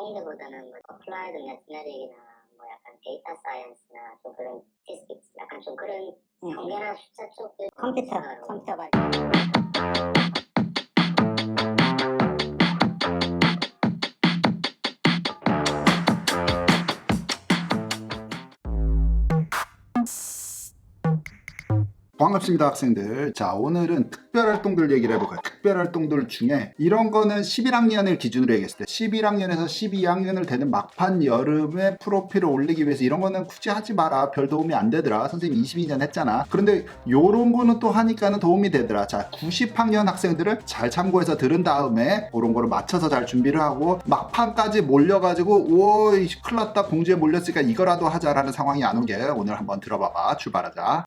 공대보다는 뭐 어플라이드 매스메릭이나 뭐 약간 데이터 사이언스나 좀 그런 스태티스틱스 약간 좀 그런 통계나 숫자 쪽들 컴퓨터 발 반갑습니다, 학생들. 자, 오늘은 특별활동들 얘기를 해볼까요? 특별활동들 중에 이런 거는 11학년을 기준으로 얘기했을 때 11학년에서 12학년을 되는 막판 여름에 프로필을 올리기 위해서 이런 거는 굳이 하지 마라. 별 도움이 안 되더라. 선생님 22년 했잖아. 그런데 요런 거는 또 하니까는 도움이 되더라. 자, 90학년 학생들을 잘 참고해서 들은 다음에 그런 거를 맞춰서 잘 준비를 하고 막판까지 몰려가지고 오, 큰일 났다. 공주에 몰렸으니까 이거라도 하자라는 상황이 안 오게 오늘 한번 들어봐봐. 출발하자.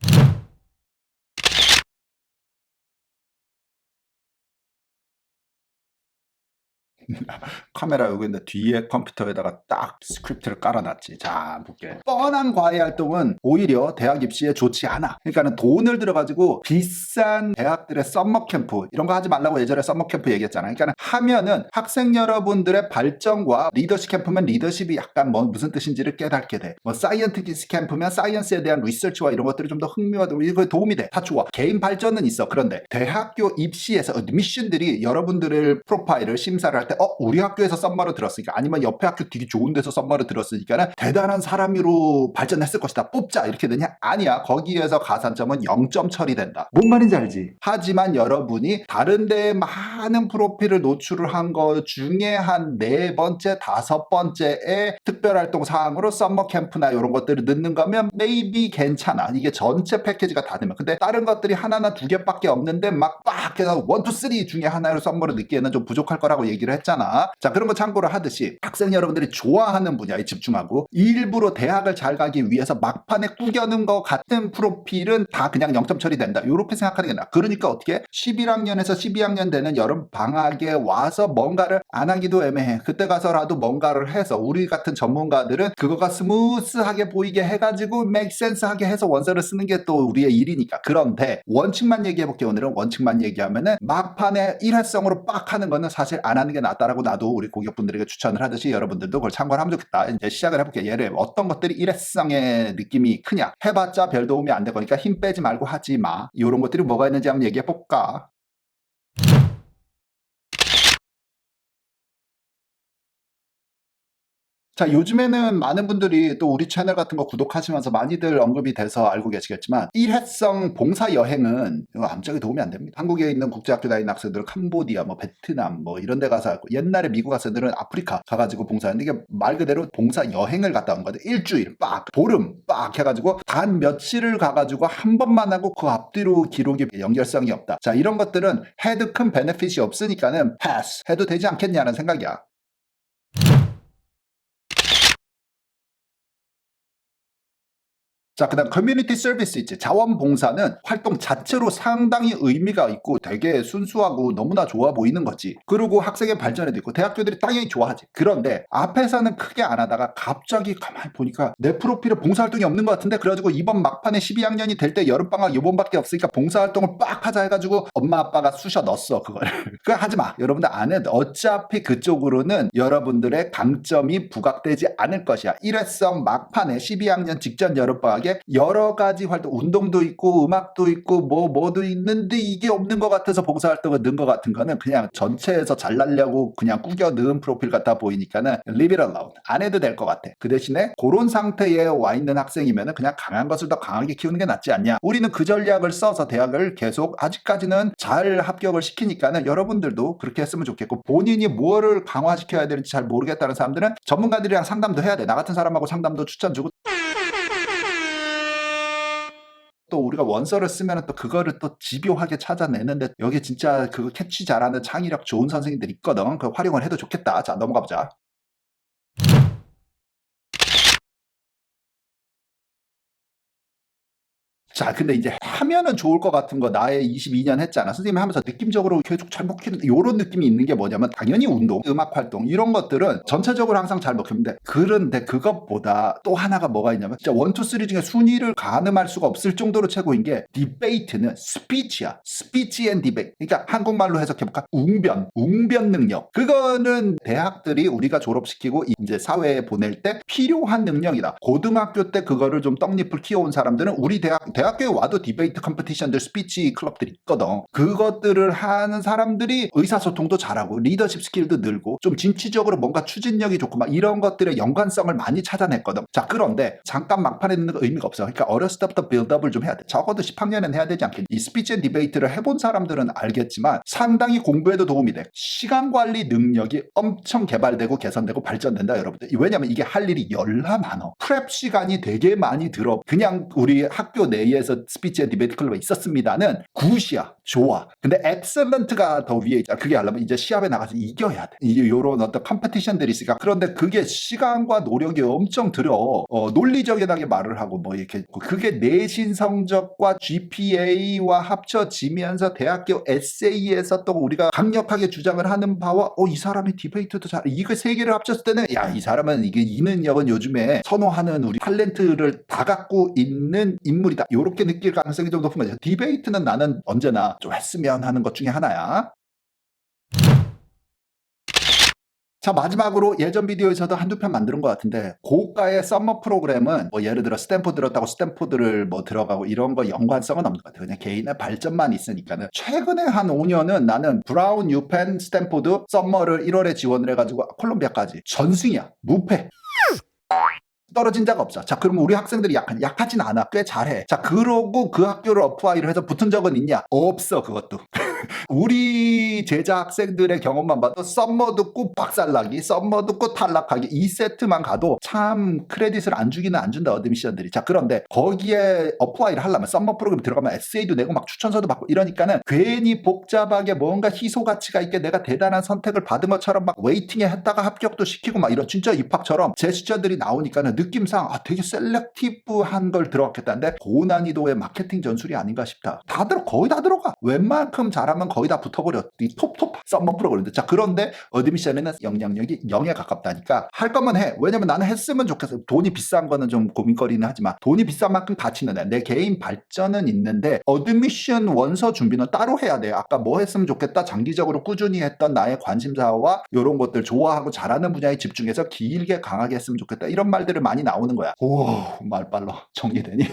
카메라 여기 있는데 뒤에 컴퓨터에다가 딱 스크립트를 깔아놨지. 자, 볼게. 뻔한 과외 활동은 오히려 대학 입시에 좋지 않아. 그러니까는 돈을 들여가지고 비싼 대학들의 썸머 캠프 이런 거 하지 말라고 예전에 썸머 캠프 얘기했잖아. 그러니까 하면은 학생 여러분들의 발전과 리더십 캠프면 리더십이 약간 뭐 무슨 뜻인지를 깨닫게 돼. 뭐 사이언티스트 캠프면 사이언스에 대한 리서치와 이런 것들이 좀 더 흥미하고 이거 도움이 돼. 다 좋아. 개인 발전은 있어. 그런데 대학교 입시에서 어드미션들이 여러분들의 프로파일을 심사를 할 때 우리 학교에서 썸머를 들었으니까 아니면 옆에 학교 되게 좋은 데서 썸머를 들었으니까 대단한 사람으로 발전했을 것이다. 뽑자 이렇게 되냐? 아니야. 거기에서 가산점은 0점 처리된다. 뭔 말인지 알지? 하지만 여러분이 다른 데에 많은 프로필을 노출을 한 거 중에 한 4번째, 5번째에 특별활동 사항으로 썸머 캠프나 이런 것들을 넣는 거면 maybe 괜찮아. 이게 전체 패키지가 다 되면. 근데 다른 것들이 하나나 두 개밖에 없는데 막 해서 1, 2, 3 중에 하나로 썸머를 넣기에는 좀 부족할 거라고 얘기를 했잖아. 자, 그런 거 참고로 하듯이 학생 여러분들이 좋아하는 분야에 집중하고 일부러 대학을 잘 가기 위해서 막판에 꾸겨는 거 같은 프로필은 다 그냥 0점 처리된다. 이렇게 생각하는 게 나아. 그러니까 어떻게 11학년에서 12학년 되는 여름 방학에 와서 뭔가를 안 하기도 애매해. 그때 가서라도 뭔가를 해서 우리 같은 전문가들은 그거가 스무스하게 보이게 해가지고 make sense 하게 해서 원서를 쓰는 게 또 우리의 일이니까. 그런데 원칙만 얘기해볼게요. 오늘은 원칙만 얘기하면은 막판에 일회성으로 빡 하는 거는 사실 안 하는 게 낫다라고 나도 우리 고객분들에게 추천을 하듯이 여러분들도 그걸 참고하면 좋겠다. 이제 시작을 해볼게요. 예를 어떤 것들이 일회성의 느낌이 크냐. 해봤자 별 도움이 안 될 거니까 힘 빼지 말고 하지 마. 이런 것들이 뭐가 있는지 한번 얘기해볼까. 자, 요즘에는 많은 분들이 또 우리 채널 같은 거 구독하시면서 많이들 언급이 돼서 알고 계시겠지만 일회성 봉사 여행은 아무짝에 도움이 안 됩니다. 한국에 있는 국제학교 다니는 학생들은 캄보디아, 뭐 베트남 뭐 이런 데 가서 하고 옛날에 미국 학생들은 아프리카 가가지고 봉사하는데 이게 말 그대로 봉사 여행을 갔다 온 거거든. 일주일 보름 해가지고 단 며칠을 가가지고 한 번만 하고 그 앞뒤로 기록이 연결성이 없다. 자, 이런 것들은 해도 큰 베네핏이 없으니까는 패스 해도 되지 않겠냐는 생각이야. 자, 그 다음 커뮤니티 서비스 있지. 자원봉사는 활동 자체로 상당히 의미가 있고 되게 순수하고 너무나 좋아 보이는 거지. 그리고 학생의 발전에도 있고 대학교들이 당연히 좋아하지. 그런데 앞에서는 크게 안 하다가 갑자기 가만히 보니까 내 프로필에 봉사활동이 없는 것 같은데 그래가지고 이번 막판에 12학년이 될 때 여름방학 요번밖에 없으니까 봉사활동을 빡 하자 해가지고 엄마 아빠가 쑤셔 넣었어 그걸. 그거 하지 마. 여러분들 안 해도 어차피 그쪽으로는 여러분들의 강점이 부각되지 않을 것이야. 일회성 막판에 12학년 직전 여름방학 여러 가지 활동, 운동도 있고 음악도 있고 뭐도 있는데 이게 없는 것 같아서 봉사활동을 넣은 것 같은 거는 그냥 전체에서 잘나려고 그냥 꾸겨 넣은 프로필 같아 보이니까는 leave it alone. 안 해도 될 것 같아. 그 대신에 그런 상태에 와 있는 학생이면은 그냥 강한 것을 더 강하게 키우는 게 낫지 않냐. 우리는 그 전략을 써서 대학을 계속 아직까지는 잘 합격을 시키니까는 여러분들도 그렇게 했으면 좋겠고 본인이 뭐를 강화시켜야 되는지 잘 모르겠다는 사람들은 전문가들이랑 상담도 해야 돼. 나 같은 사람하고 상담도 추천 주고 또 우리가 원서를 쓰면 또 그거를 또 집요하게 찾아내는데 여기 진짜 그거 캐치 잘하는 창의력 좋은 선생님들 있거든. 그 활용을 해도 좋겠다. 자, 넘어가 보자. 자, 근데 이제 하면은 좋을 것 같은 거 나의 22년 했잖아. 선생님이 하면서 느낌적으로 계속 잘 먹히는데 이런 느낌이 있는 게 뭐냐면 당연히 운동, 음악 활동 이런 것들은 전체적으로 항상 잘 먹히는데 그런데 그것보다 또 하나가 뭐가 있냐면 진짜 1, 2, 3 중에 순위를 가늠할 수가 없을 정도로 최고인 게 디베이트는 스피치야. 스피치 앤 디베이트. 그러니까 한국말로 해석해볼까? 웅변 능력. 그거는 대학들이 우리가 졸업시키고 이제 사회에 보낼 때 필요한 능력이다. 고등학교 때 그거를 좀 떡잎을 키워온 사람들은 우리 대학교에 와도 디베이트 컴피티션들 스피치 클럽들이 있거든. 그것들을 하는 사람들이 의사소통도 잘하고 리더십 스킬도 늘고 좀 진취적으로 뭔가 추진력이 좋고 막 이런 것들의 연관성을 많이 찾아냈거든. 자, 그런데 잠깐 막판에 있는 거 의미가 없어. 그러니까 어렸을 때부터 빌드업을 좀 해야 돼. 적어도 10학년은 해야 되지 않겠니? 이 스피치 앤 디베이트를 해본 사람들은 알겠지만 상당히 공부에도 도움이 돼. 시간 관리 능력이 엄청 개발되고 개선되고 발전된다, 여러분들. 왜냐면 이게 할 일이 열나 많어. 프랩 시간이 되게 많이 들어. 그냥 우리 학교 내에서 스피치 앤 디베이트 클럽에 있었습니다는 굿이야. 좋아. 근데 엑셀런트가 더 위에 있잖아. 그게 하려면 이제 시합에 나가서 이겨야 돼. 요런 어떤 컴피티션들이 있으니까. 그런데 그게 시간과 노력이 엄청 들어. 논리적이하게 말을 하고 뭐 이렇게 그게 내신 성적과 GPA와 합쳐지면서 대학교 에세이에서 또 우리가 강력하게 주장을 하는 바와 이 사람이 디베이트도 잘 이거 세 개를 합쳤을 때는 야, 이 사람은 이게 이 능력은 요즘에 선호하는 우리 탤런트를 다 갖고 있는 인물이다. 이렇게 느낄 가능성이 좀 높은 거죠. 디베이트는 나는 언제나 좀 했으면 하는 것 중에 하나야. 자, 마지막으로 예전 비디오에서도 한두 편 만드는 것 같은데 고가의 썸머 프로그램은 뭐 예를 들어 스탠포드 들었다고 스탠포드를 뭐 들어가고 이런 거 연관성은 없는 것 같아요. 그냥 개인의 발전만 있으니까는. 최근에 한 5년은 나는 브라운, 유펜, 스탠포드 썸머를 1월에 지원을 해가지고 콜롬비아까지 전승이야. 무패. 떨어진 적 없어. 자, 그러면 우리 학생들이 약하진 않아. 꽤 잘해. 자, 그러고 그 학교를 어플라이를 해서 붙은 적은 있냐? 없어, 그것도. 우리 제자 학생들의 경험만 봐도 썸머 듣고 박살나기, 썸머 듣고 탈락하기 이 세트만 가도 참 크레딧을 안 주기는 안 준다, 어드미션들이. 자, 그런데 거기에 어플라이를 하려면 썸머 프로그램 들어가면 에세이도 내고 막 추천서도 받고 이러니까는 괜히 복잡하게 뭔가 희소 가치가 있게 내가 대단한 선택을 받은 것처럼 막 웨이팅에 했다가 합격도 시키고 막 이런 진짜 입학처럼 제스처들이 나오니까는 느낌상 되게 셀렉티브한 걸 들어갔겠다는데 고난이도의 마케팅 전술이 아닌가 싶다. 거의 다 들어가. 웬만큼 잘하면 거의 다 붙어버려. 이 톱 썸머 프로그램인데. 자, 그런데 어드미션에는 영향력이 0에 가깝다니까 할 거면 해. 왜냐면 나는 했으면 좋겠어. 돈이 비싼 거는 좀 고민거리는 하지만 돈이 비싼 만큼 가치는 해. 내 개인 발전은 있는데 어드미션 원서 준비는 따로 해야 돼. 아까 뭐 했으면 좋겠다. 장기적으로 꾸준히 했던 나의 관심사와 이런 것들 좋아하고 잘하는 분야에 집중해서 길게 강하게 했으면 좋겠다. 이런 말들을 많이 나오는 거야. 오, 말 빨라. 정리되니?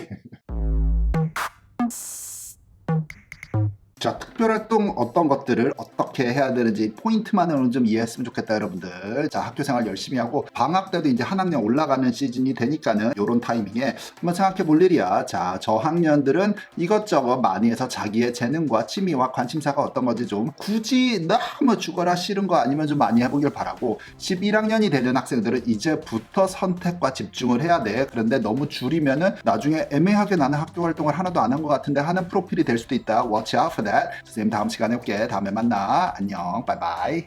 자, 특별활동 어떤 것들을 어떻게 해야 되는지 포인트만으로는 좀 이해했으면 좋겠다, 여러분들. 자, 학교생활 열심히 하고 방학 때도 이제 한 학년 올라가는 시즌이 되니까는 요런 타이밍에 한번 생각해 볼 일이야. 자, 저학년들은 이것저것 많이 해서 자기의 재능과 취미와 관심사가 어떤 건지 좀 굳이 너무 죽어라 싫은 거 아니면 좀 많이 해보길 바라고 11학년이 되는 학생들은 이제부터 선택과 집중을 해야 돼. 그런데 너무 줄이면은 나중에 애매하게 나는 학교 활동을 하나도 안 한 것 같은데 하는 프로필이 될 수도 있다. Watch out for that. 선생님 다음 시간에 올게. 다음에 만나. 안녕. 바이바이.